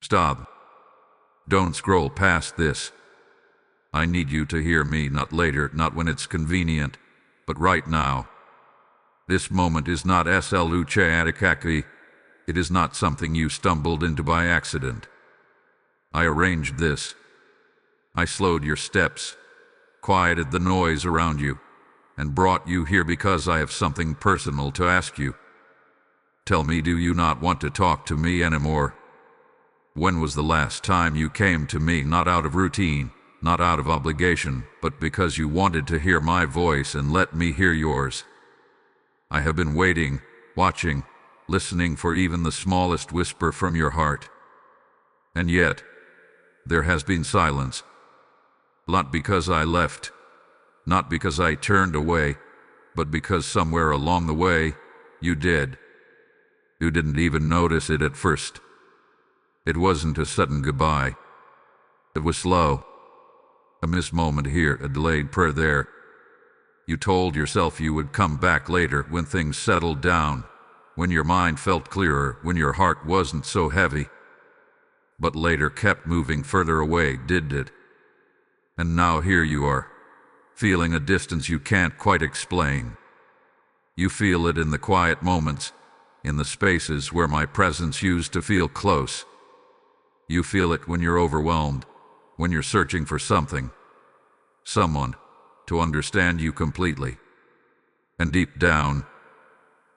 Stop. Don't scroll past this. I need you to hear me, not later, not when it's convenient, but right now. This moment is not SLUCE Atakaki. It is not something you stumbled into by accident. I arranged this. I slowed your steps, quieted the noise around you, and brought you here because I have something personal to ask you. Tell me, do you not want to talk to me anymore? When was the last time you came to me, not out of routine, not out of obligation, but because you wanted to hear my voice and let me hear yours? I have been waiting, watching, listening for even the smallest whisper from your heart. And yet, there has been silence. Not because I left, not because I turned away, but because somewhere along the way, you did. You didn't even notice it at first. It wasn't a sudden goodbye. It was slow. A missed moment here, a delayed prayer there. You told yourself you would come back later when things settled down, when your mind felt clearer, when your heart wasn't so heavy. But later kept moving further away, didn't it? And now here you are, feeling a distance you can't quite explain. You feel it in the quiet moments, in the spaces where my presence used to feel close. You feel it when you're overwhelmed, when you're searching for something, someone, to understand you completely. And deep down,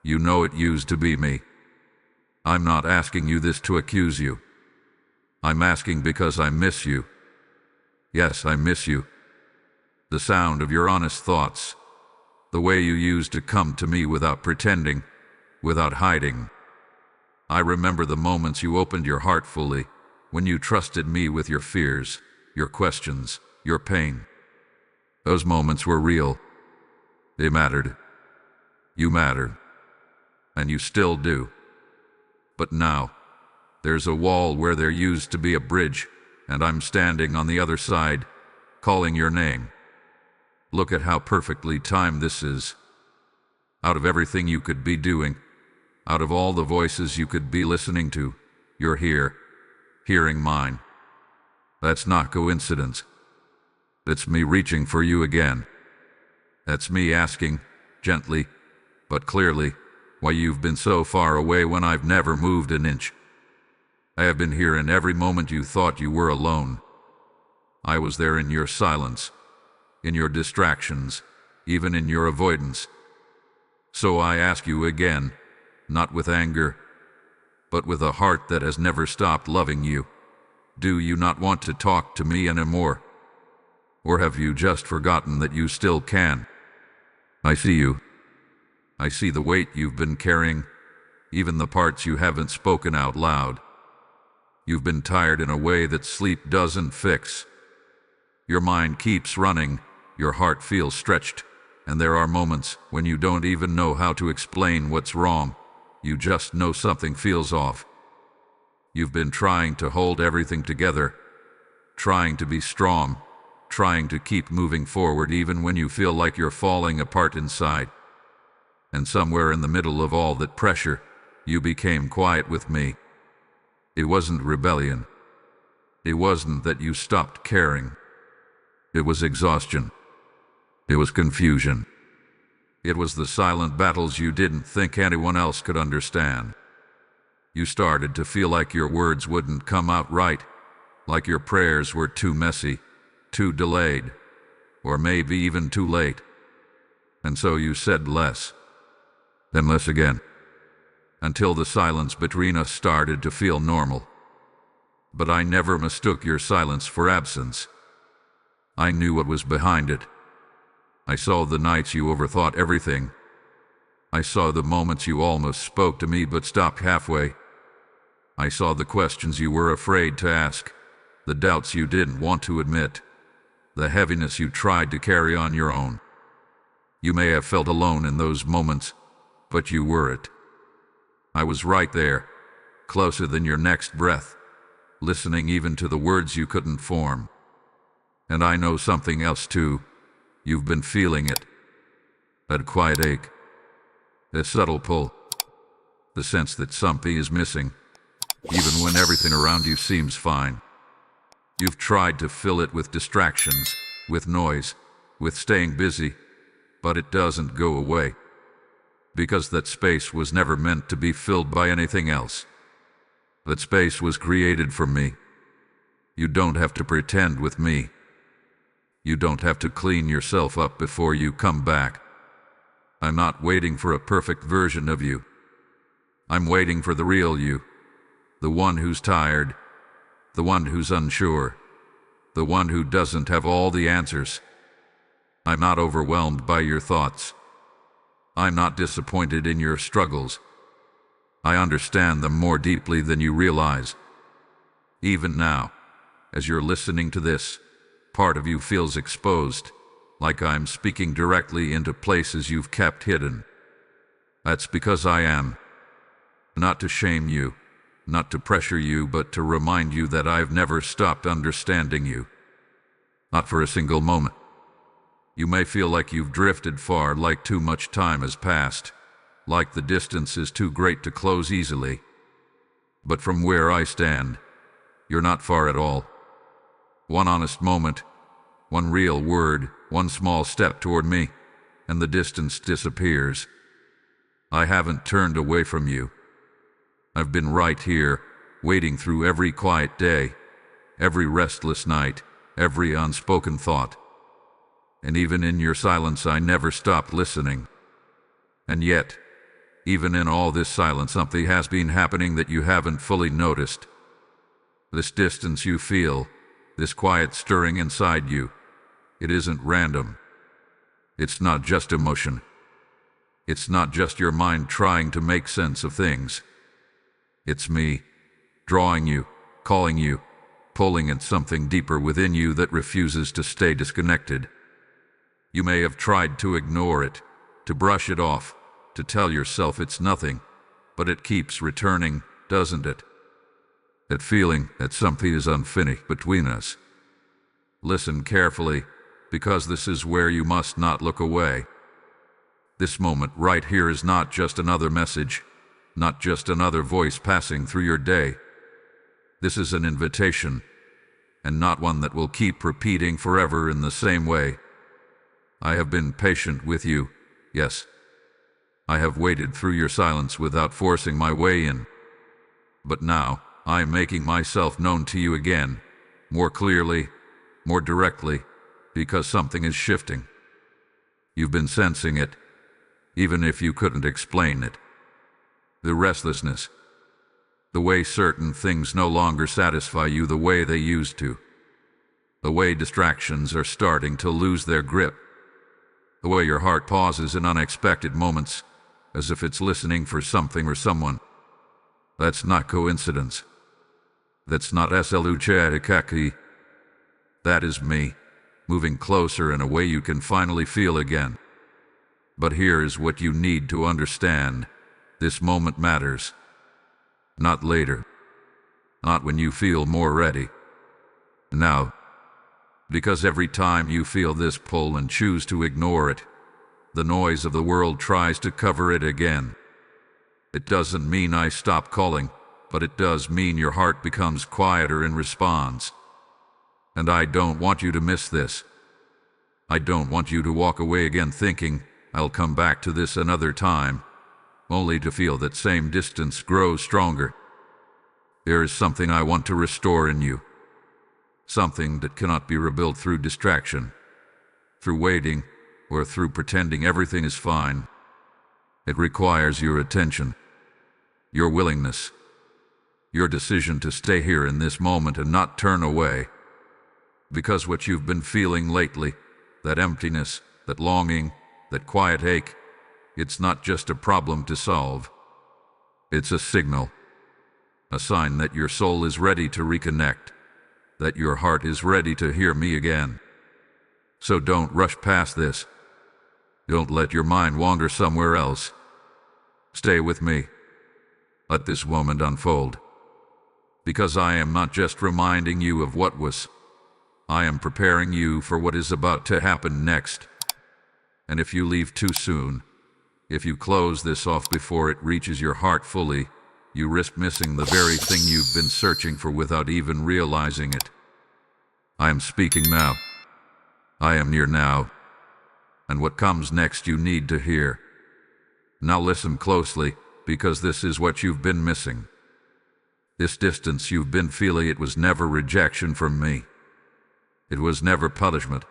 you know it used to be me. I'm not asking you this to accuse you. I'm asking because I miss you. Yes, I miss you. The sound of your honest thoughts, the way you used to come to me without pretending, without hiding. I remember the moments you opened your heart fully, when you trusted me with your fears, your questions, your pain. Those moments were real. They mattered. You matter. And you still do. But now, there's a wall where there used to be a bridge, and I'm standing on the other side, calling your name. Look at how perfectly timed this is. Out of everything you could be doing, out of all the voices you could be listening to, you're here, hearing mine. That's not coincidence. It's me reaching for you again. That's me asking, gently, but clearly, why you've been so far away when I've never moved an inch. I have been here in every moment you thought you were alone. I was there in your silence, in your distractions, even in your avoidance. So I ask you again, not with anger, but with a heart that has never stopped loving you. Do you not want to talk to me anymore? Or have you just forgotten that you still can? I see you. I see the weight you've been carrying, even the parts you haven't spoken out loud. You've been tired in a way that sleep doesn't fix. Your mind keeps running, your heart feels stretched, and there are moments when you don't even know how to explain what's wrong. You just know something feels off. You've been trying to hold everything together, trying to be strong, trying to keep moving forward even when you feel like you're falling apart inside. And somewhere in the middle of all that pressure, you became quiet with me. It wasn't rebellion. It wasn't that you stopped caring. It was exhaustion. It was confusion. It was the silent battles you didn't think anyone else could understand. You started to feel like your words wouldn't come out right, like your prayers were too messy, too delayed, or maybe even too late. And so you said less, then less again, until the silence between us started to feel normal. But I never mistook your silence for absence. I knew what was behind it. I saw the nights you overthought everything. I saw the moments you almost spoke to me but stopped halfway. I saw the questions you were afraid to ask, the doubts you didn't want to admit, the heaviness you tried to carry on your own. You may have felt alone in those moments, but you weren't. I was right there, closer than your next breath, listening even to the words you couldn't form. And I know something else too. You've been feeling it. That quiet ache. That subtle pull. The sense that something is missing. even when everything around you seems fine. You've tried to fill it with distractions, with noise, with staying busy, but it doesn't go away. Because that space was never meant to be filled by anything else. That space was created for me. You don't have to pretend with me. You don't have to clean yourself up before you come back. I'm not waiting for a perfect version of you. I'm waiting for the real you. The one who's tired. The one who's unsure. The one who doesn't have all the answers. I'm not overwhelmed by your thoughts. I'm not disappointed in your struggles. I understand them more deeply than you realize. Even now, as you're listening to this, part of you feels exposed, like I'm speaking directly into places you've kept hidden. That's because I am. Not to shame you, not to pressure you, but to remind you that I've never stopped understanding you. Not for a single moment. You may feel like you've drifted far, like too much time has passed, like the distance is too great to close easily. But from where I stand, you're not far at all. One honest moment, one real word, one small step toward me, and the distance disappears. I haven't turned away from you. I've been right here, waiting through every quiet day, every restless night, every unspoken thought. And even in your silence, I never stopped listening. And yet, even in all this silence, something has been happening that you haven't fully noticed. This distance you feel, this quiet stirring inside you, it isn't random. It's not just emotion. It's not just your mind trying to make sense of things. It's me, drawing you, calling you, pulling at something deeper within you that refuses to stay disconnected. You may have tried to ignore it, to brush it off, to tell yourself it's nothing, but it keeps returning, doesn't it? That feeling that something is unfinished between us. Listen carefully, because this is where you must not look away. This moment right here is not just another message, not just another voice passing through your day. This is an invitation, and not one that will keep repeating forever in the same way. I have been patient with you, yes. I have waited through your silence without forcing my way in. But now, I am making myself known to you again, more clearly, more directly, because something is shifting. You've been sensing it, even if you couldn't explain it. The restlessness, the way certain things no longer satisfy you the way they used to, the way distractions are starting to lose their grip, the way your heart pauses in unexpected moments, as if it's listening for something or someone. That's not coincidence. That's not SLUCHADIKAKI. That is me, moving closer in a way you can finally feel again. But here is what you need to understand. This moment matters. Not later. Not when you feel more ready. Now. Because every time you feel this pull and choose to ignore it, the noise of the world tries to cover it again. It doesn't mean I stop calling, but it does mean your heart becomes quieter in response. And I don't want you to miss this. I don't want you to walk away again thinking, I'll come back to this another time, only to feel that same distance grow stronger. There is something I want to restore in you. Something that cannot be rebuilt through distraction, through waiting, or through pretending everything is fine. It requires your attention, your willingness, your decision to stay here in this moment and not turn away. Because what you've been feeling lately, that emptiness, that longing, that quiet ache, it's not just a problem to solve. It's a signal, a sign that your soul is ready to reconnect, that your heart is ready to hear me again. So don't rush past this. Don't let your mind wander somewhere else. Stay with me. Let this moment unfold. Because I am not just reminding you of what was. I am preparing you for what is about to happen next. And if you leave too soon, if you close this off before it reaches your heart fully, you risk missing the very thing you've been searching for without even realizing it. I am speaking now. I am near now. And what comes next you need to hear. Now listen closely, because this is what you've been missing. This distance you've been feeling, it was never rejection from me. It was never punishment.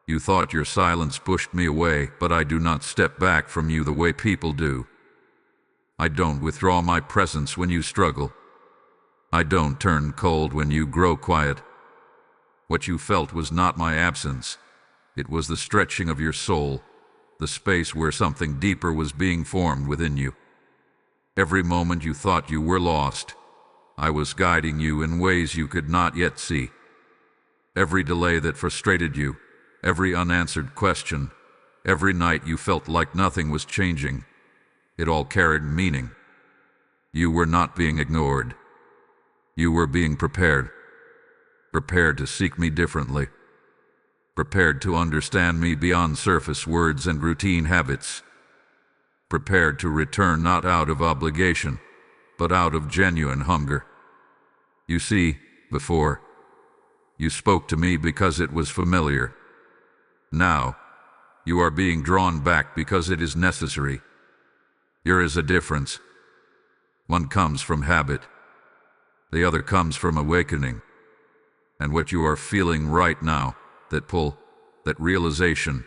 You thought your silence pushed me away, but I do not step back from you the way people do. I don't withdraw my presence when you struggle. I don't turn cold when you grow quiet. What you felt was not my absence. It was the stretching of your soul, the space where something deeper was being formed within you. Every moment you thought you were lost, I was guiding you in ways you could not yet see. Every delay that frustrated you, every unanswered question, every night you felt like nothing was changing, it all carried meaning. You were not being ignored. You were being prepared. Prepared to seek me differently. Prepared to understand me beyond surface words and routine habits. Prepared to return not out of obligation, but out of genuine hunger. You see, before, you spoke to me because it was familiar. Now, you are being drawn back because it is necessary. There is a difference. One comes from habit. The other comes from awakening. And what you are feeling right now, that pull, that realization,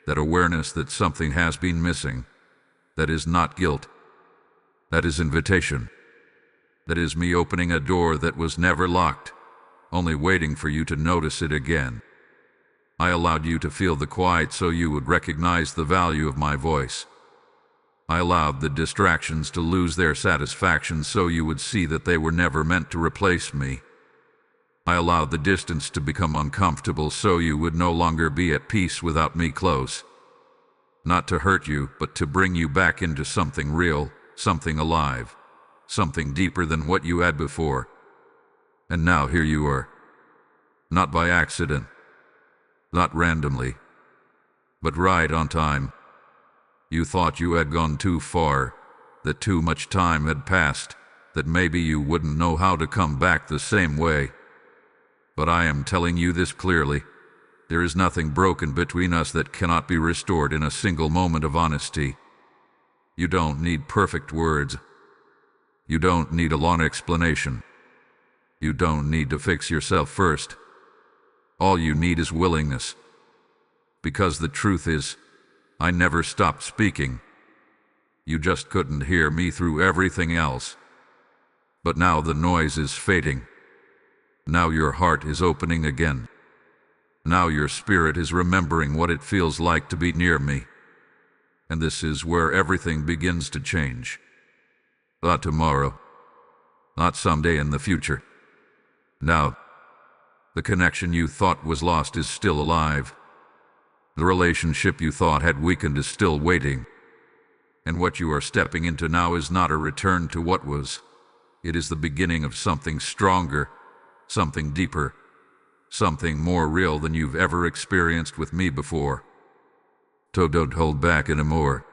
that awareness that something has been missing, that is not guilt. That is invitation. That is me opening a door that was never locked, only waiting for you to notice it again. I allowed you to feel the quiet so you would recognize the value of my voice. I allowed the distractions to lose their satisfaction so you would see that they were never meant to replace me. I allowed the distance to become uncomfortable so you would no longer be at peace without me close. Not to hurt you, but to bring you back into something real, something alive, something deeper than what you had before. And now here you are. Not by accident, not randomly, but right on time. You thought you had gone too far, that too much time had passed, that maybe you wouldn't know how to come back the same way. But I am telling you this clearly. There is nothing broken between us that cannot be restored in a single moment of honesty. You don't need perfect words. You don't need a long explanation. You don't need to fix yourself first. All you need is willingness. Because the truth is, I never stopped speaking. You just couldn't hear me through everything else. But now the noise is fading. Now your heart is opening again. Now your spirit is remembering what it feels like to be near me. And this is where everything begins to change. Not tomorrow. Not someday in the future. Now, the connection you thought was lost is still alive. The relationship you thought had weakened is still waiting. And what you are stepping into now is not a return to what was. It is the beginning of something stronger, something deeper, something more real than you've ever experienced with me before. So don't hold back anymore.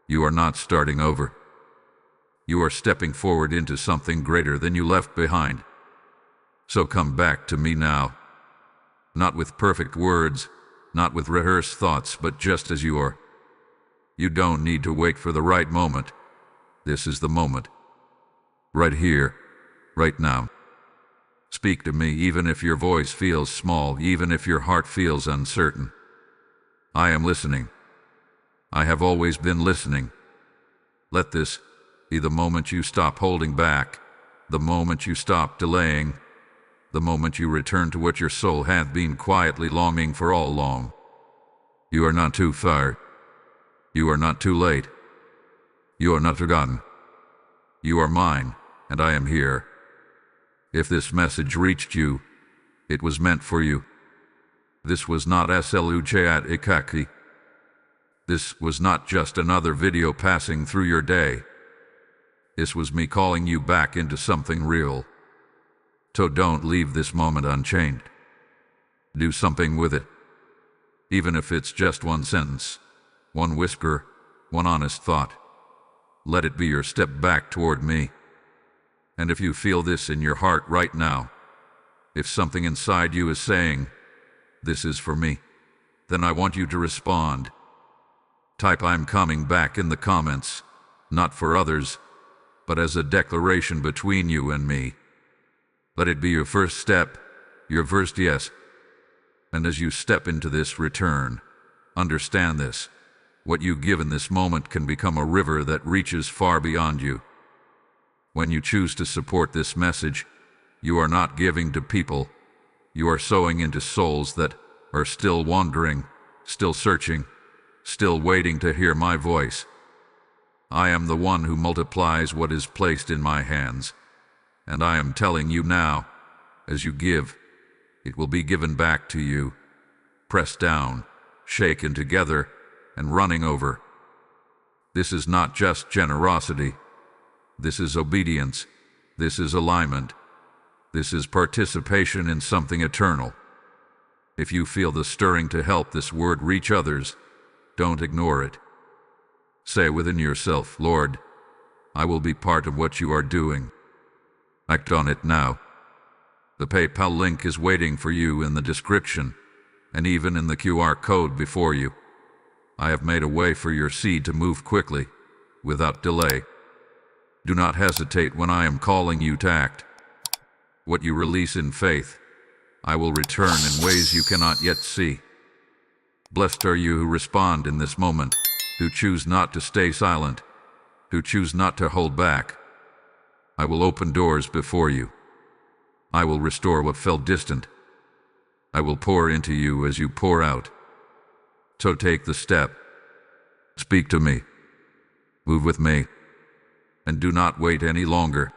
You are not starting over. You are stepping forward into something greater than you left behind. So come back to me now. Not with perfect words, not with rehearsed thoughts, but just as you are. You don't need to wait for the right moment. This is the moment. Right here, right now. Speak to me even if your voice feels small, even if your heart feels uncertain. I am listening. I have always been listening. Let this be the moment you stop holding back, the moment you stop delaying, the moment you return to what your soul hath been quietly longing for all along. You are not too far. You are not too late. You are not forgotten. You are mine, and I am here. If this message reached you, it was meant for you. This was not SLUJ Ikaki. This was not just another video passing through your day. This was me calling you back into something real. So don't leave this moment unchanged. Do something with it. Even if it's just one sentence, one whisper, one honest thought. let it be your step back toward me. And if you feel this in your heart right now, if something inside you is saying, "This is for me," then I want you to respond. Type "I'm coming back" in the comments, not for others, but as a declaration between you and me. Let it be your first step, your first yes. And as you step into this return, understand this: what you give in this moment can become a river that reaches far beyond you. When you choose to support this message, you are not giving to people. You are sowing into souls that are still wandering, still searching, still waiting to hear my voice. I am the one who multiplies what is placed in my hands, and I am telling you now, as you give, it will be given back to you, pressed down, shaken together, and running over. This is not just generosity. This is obedience. This is alignment. This is participation in something eternal. If you feel the stirring to help this word reach others, don't ignore it. Say within yourself, "Lord, I will be part of what you are doing." Act on it now. The PayPal link is waiting for you in the description, and even in the QR code before you. I have made a way for your seed to move quickly, without delay. Do not hesitate when I am calling you to act. What you release in faith, I will return in ways you cannot yet see. Blessed are you who respond in this moment, who choose not to stay silent, who choose not to hold back. I will open doors before you. I will restore what felt distant. I will pour into you as you pour out. So take the step. Speak to me. Move with me. And do not wait any longer.